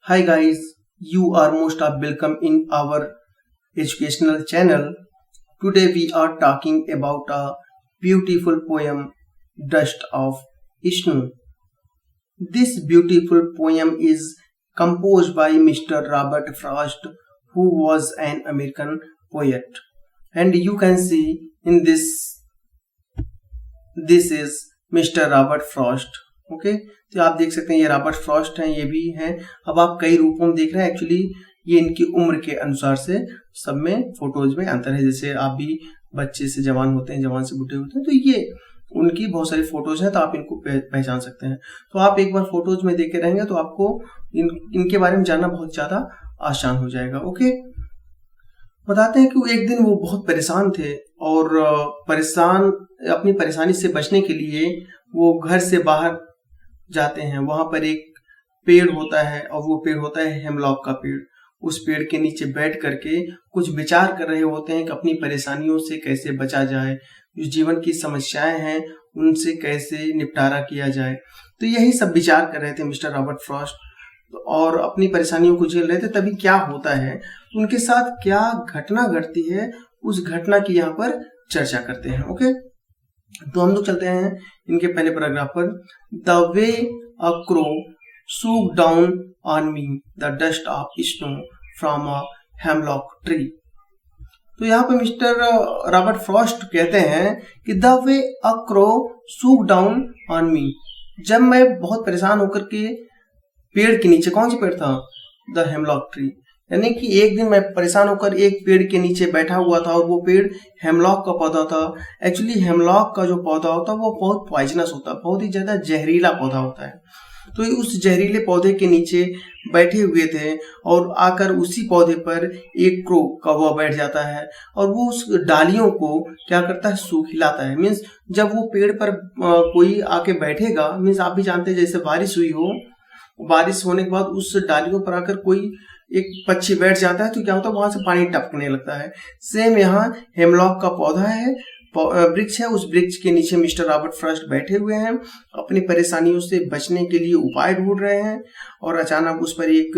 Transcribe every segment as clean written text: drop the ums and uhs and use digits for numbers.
Hi guys, you are most of welcome in our educational channel. Today we are talking about a beautiful poem, Dust of Ishnu. This beautiful poem is composed by Mr. Robert Frost, who was an American poet. And you can see in this is mister Robert Frost. Okay, तो आप देख सकते हैं ये Robert Frost हैं, ये भी हैं. अब आप कई रूपों में देख रहे हैं. एक्चुअली ये इनकी उम्र के अनुसार से सब में फोटोज में अंतर है. जैसे आप भी बच्चे से जवान होते हैं, जवान से बूढ़े होते हैं, तो ये उनकी बहुत सारी फोटोज हैं, तो आप इनको पहचान सकते हैं. तो आप एक बार फोटोज में देखे रहेंगे तो आपको इनके बारे में जानना बहुत ज्यादा आसान हो जाएगा. ओके, बताते हैं कि एक दिन वो बहुत परेशान थे और अपनी परेशानी से बचने के लिए वो घर से बाहर जाते हैं. वहां पर एक पेड़ होता है और वो पेड़ होता है हेमलॉक का पेड़. उस पेड़ के नीचे बैठ करके कुछ विचार कर रहे होते हैं कि अपनी परेशानियों से कैसे बचा जाए, जो जीवन की समस्याएं हैं उनसे कैसे निपटारा किया जाए. तो यही सब विचार कर रहे थे मिस्टर रॉबर्ट फ्रॉस्ट और अपनी परेशानियों को झेल रहे थे. तभी क्या होता है, उनके साथ क्या घटना घटती है, उस घटना की यहाँ पर चर्चा करते हैं. ओके, तो हम लोग चलते हैं इनके पहले पैराग्राफ पर. The way a crow shook down on me the dust of snow from a hemlock tree. तो यहाँ पे मिस्टर रॉबर्ट फ्रॉस्ट कहते हैं कि the way a crow shook down on me, जब मैं बहुत परेशान होकर के पेड़ के नीचे, कौन सा पेड़ था, द हेमलॉक ट्री, यानी कि एक दिन मैं परेशान होकर एक पेड़ के नीचे बैठा हुआ था और वो पेड़ हेमलॉक का पौधा था. एक्चुअली हेमलॉक का जो पौधा होता है वो बहुत पॉइजनस होता है, बहुत ही ज्यादा जहरीला पौधा होता है. तो उस जहरीले पौधे के नीचे बैठे हुए थे और आकर उसी पौधे पर एक क्रो कौवा बैठ जाता है और वो उस डालियों को क्या करता है, सूख हिलाता है. मीन्स जब वो पेड़ पर कोई आके बैठेगा, मीन्स आप भी जानते हैं जैसे बारिश हुई हो, बारिश होने के बाद उस डालियों पर आकर कोई एक पक्षी बैठ जाता है तो क्या होता है, वहां से पानी टपकने लगता है. सेम यहाँ हेमलॉक का पौधा है, वृक्ष है. उस वृक्ष के नीचे मिस्टर रॉबर्ट फ्रॉस्ट बैठे हुए हैं, अपनी परेशानियों से बचने के लिए उपाय ढूंढ रहे हैं और अचानक उस पर एक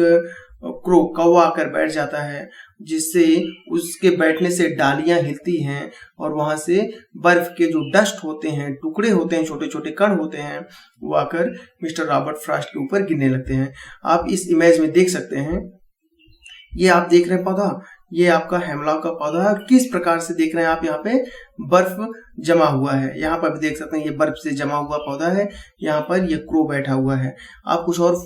क्रो कौवा आकर बैठ जाता है, जिससे उसके बैठने से डालियां हिलती हैं और वहां से बर्फ के जो डस्ट होते हैं, टुकड़े होते हैं, छोटे छोटे कण होते हैं, वो आकर मिस्टर रॉबर्ट फ्रॉस्ट के ऊपर गिरने लगते हैं. आप इस इमेज में देख सकते हैं, ये आप देख रहे हैं पौधा, ये आपका हेमलॉक का पौधा है. किस प्रकार से देख रहे हैं आप, यहाँ पे बर्फ जमा हुआ है. यहाँ पर भी देख सकते हैं ये बर्फ से जमा हुआ पौधा है. यहाँ पर ये क्रो बैठा हुआ है. आप कुछ और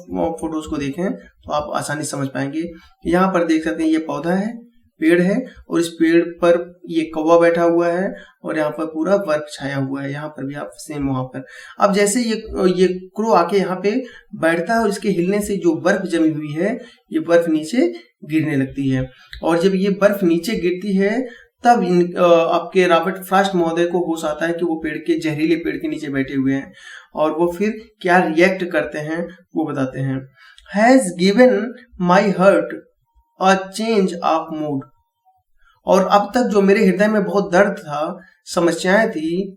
फोटोज को देखें तो आप आसानी समझ पाएंगे. यहाँ पर देख सकते हैं ये पौधा है, पेड़ है और इस पेड़ पर ये कौवा बैठा हुआ है और यहाँ पर पूरा बर्फ छाया हुआ है. यहाँ पर भी आप सेम वहां पर. अब जैसे ये क्रो आके यहाँ पे बैठता है और इसके हिलने से जो बर्फ जमी हुई है ये बर्फ नीचे गिरने लगती है. और जब ये बर्फ नीचे गिरती है तब आपके रॉबर्ट फ्रॉस्ट महोदय को होश आता है कि वो जहरीले पेड़ के नीचे बैठे हुए हैं और वो फिर क्या रिएक्ट करते हैं वो बताते हैं. Has given my hurt a change of mood. और अब तक जो मेरे हृदय में बहुत दर्द था, समस्याएं थी,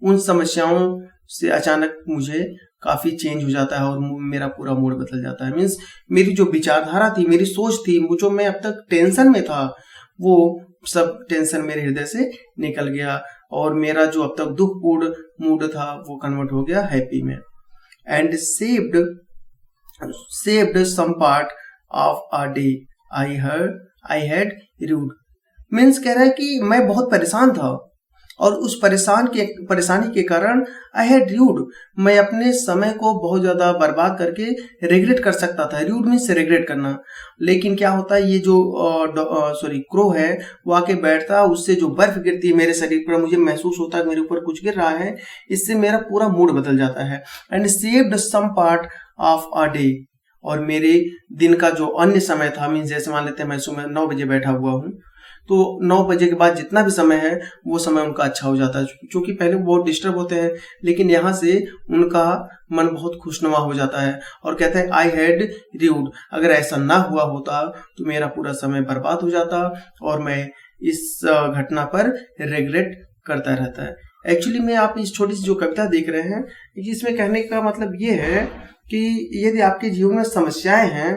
उन समस्याओं से अचानक मुझे काफी चेंज हो जाता है और मेरा पूरा मूड बदल जाता है. मीन्स मेरी जो विचारधारा थी, मेरी सोच थी, वो जो मैं अब तक टेंशन में था, वो सब टेंशन मेरे हृदय से निकल गया और मेरा जो अब तक दुखपूर्ण मूड था वो कन्वर्ट हो गया हैप्पी में. And saved some part of a day I had rude. Means कह रहा है कि मैं बहुत परेशान था और उस परेशानी के कारण आई हैड र्यूड, मैं अपने समय को बहुत ज्यादा बर्बाद करके रिग्रेट कर सकता था. र्यूड मीन्स रिग्रेट करना. लेकिन क्या होता है, ये जो क्रो है वो आके बैठता है, उससे जो बर्फ गिरती है मेरे शरीर पर, मुझे महसूस होता है मेरे ऊपर कुछ गिर रहा है, इससे मेरा पूरा मूड बदल जाता है. And saved some part of a day, और मेरे दिन का जो अन्य समय था, मीन्स जैसे मान लेते हैं मैं सुबह 9 बजे बैठा हुआ हूँ, तो 9 बजे के बाद जितना भी समय है वो समय उनका अच्छा हो जाता है. क्योंकि पहले वो बहुत डिस्टर्ब होते हैं, लेकिन यहाँ से उनका मन बहुत खुशनुमा हो जाता है और कहते हैं आई हैड र्यूड, अगर ऐसा ना हुआ होता तो मेरा पूरा समय बर्बाद हो जाता और मैं इस घटना पर रिग्रेट करता रहता है. एक्चुअली में आप इस छोटी सी जो कविता देख रहे हैं, इसमें कहने का मतलब ये है कि यदि आपके जीवन में समस्याएं हैं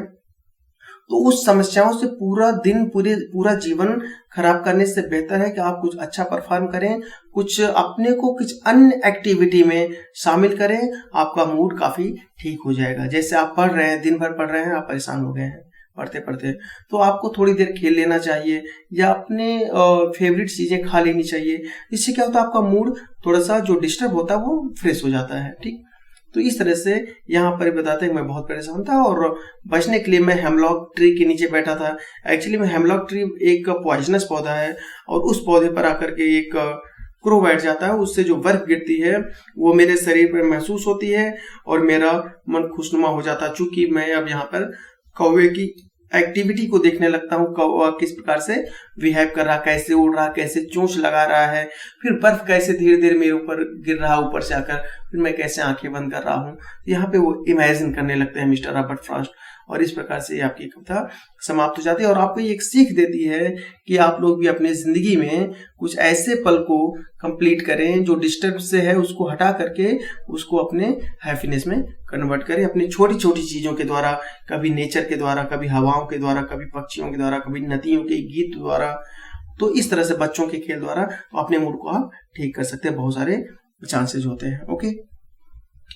तो उस समस्याओं से पूरा दिन पूरा जीवन खराब करने से बेहतर है कि आप कुछ अच्छा परफॉर्म करें, कुछ अपने को कुछ अन्य एक्टिविटी में शामिल करें, आपका मूड काफ़ी ठीक हो जाएगा। जैसे आप पढ़ रहे हैं, दिन भर पढ़ रहे हैं, आप परेशान हो गए हैं पढ़ते पढ़ते, तो आपको थोड़ी देर खेल लेना चाहिए या अपने फेवरेट चीज़ें खा लेनी चाहिए। इससे क्या होता है, आपका मूड थोड़ा सा जो डिस्टर्ब होता है वो फ्रेश हो जाता है। ठीक, तो इस तरह से यहाँ पर बताते हैं मैं बहुत परेशान था और बचने के लिए मैं हेमलॉक ट्री के नीचे बैठा था। एक्चुअली में हेमलॉक ट्री एक पॉइजनस पौधा है और उस पौधे पर आकर के एक क्रो बैठ जाता है, उससे जो बर्फ गिरती है वो मेरे शरीर पर महसूस होती है और मेरा मन खुशनुमा हो जाता है। चूंकि मैं अब यहाँ पर कौवे की एक्टिविटी को देखने लगता हूँ, कौवा किस प्रकार से बिहेव कर रहा, कैसे उड़ रहा, कैसे चोंच लगा रहा है, फिर बर्फ कैसे धीरे धीरे मेरे ऊपर गिर रहा ऊपर से आकर, फिर मैं कैसे आंखें बंद कर रहा हूँ। यहाँ पे वो इमेजिन करने लगते हैं मिस्टर रॉबर्ट फ्रॉस्ट। और इस प्रकार से आपकी कविता समाप्त हो जाती है और आपको एक सीख देती है कि आप लोग भी अपने जिंदगी में कुछ ऐसे पल को कंप्लीट करें जो डिस्टर्ब से है, उसको हटा करके उसको अपने हैप्पीनेस में कन्वर्ट करें, अपनी छोटी छोटी चीज़ों के द्वारा, कभी नेचर के द्वारा, कभी हवाओं के द्वारा, कभी पक्षियों के द्वारा, कभी नदियों के गीत द्वारा। तो इस तरह से बच्चों के खेल द्वारा अपने मूड को आप ठीक कर सकते हैं, बहुत सारे चांसेस होते हैं। Okay,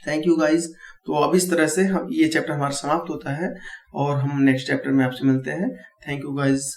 thank you guys. तो अब इस तरह से हम ये चैप्टर हमारा समाप्त होता है और हम नेक्स्ट चैप्टर में आपसे मिलते हैं। Thank you guys.